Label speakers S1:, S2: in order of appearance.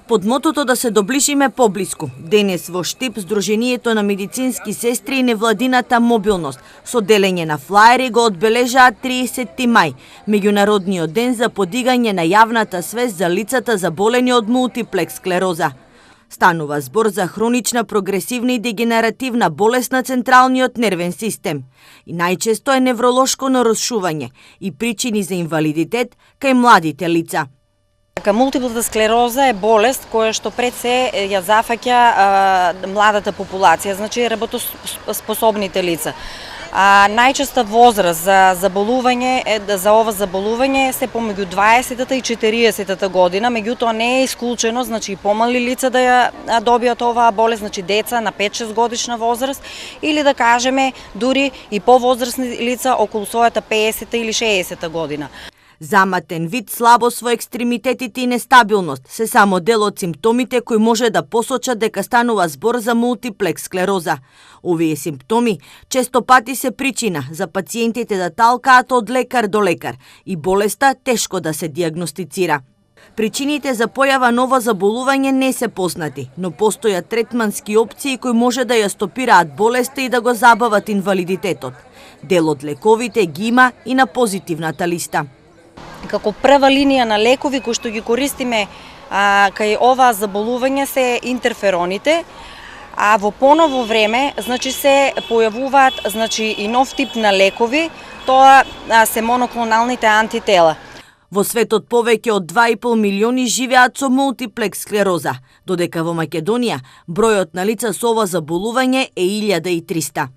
S1: Под мотото да се доближиме поблиску, денес во Штип Сдруженијето на медицински сестри и невладината мобилност со делење на флаери го одбележаат 30 мај, меѓународниот ден за подигање на јавната свест за лицата заболени од мултиплекс склероза. Станува збор за хронична прогресивна и дегенеративна болест на централниот нервен систем и најчесто е невролошко нарушување и причини за инвалидитет кај младите лица.
S2: Мултиплата склероза е болест која што пред се ја зафаќа младата популација, значи работоспособните лица. Најчеста возраст за заболување за ова заболување се помеѓу 20-та и 40-та година, меѓутоа не е исклучено, значи и помали лица да ја добијат оваа болест, значи деца на 5-6 годишна возраст или да кажеме дури и повозрастни лица околу својата 50-та или 60-та година.
S1: Заматен вид, слабост во екстремитетите и нестабилност се само дел од симптомите кои може да посочат дека станува збор за мултиплекс склероза. Овие симптоми често пати се причина за пациентите да талкаат од лекар до лекар и болеста тешко да се диагностицира. Причините за појава ново заболување не се познати, но постојат третмански опции кои може да ја стопираат болеста и да го забават инвалидитетот. Дел од лековите ги има и на позитивната листа.
S2: Како прва линија на лекови кои што ги користиме кај оваа заболување се интерфероните, а во поново време значи се појавуваат значи и нов тип на лекови, тоа се моноклоналните антитела.
S1: Во светот повеќе од 2,5 милиони живеат со мултиплекс склероза, додека во Македонија бројот на лица со ова заболување е 1300.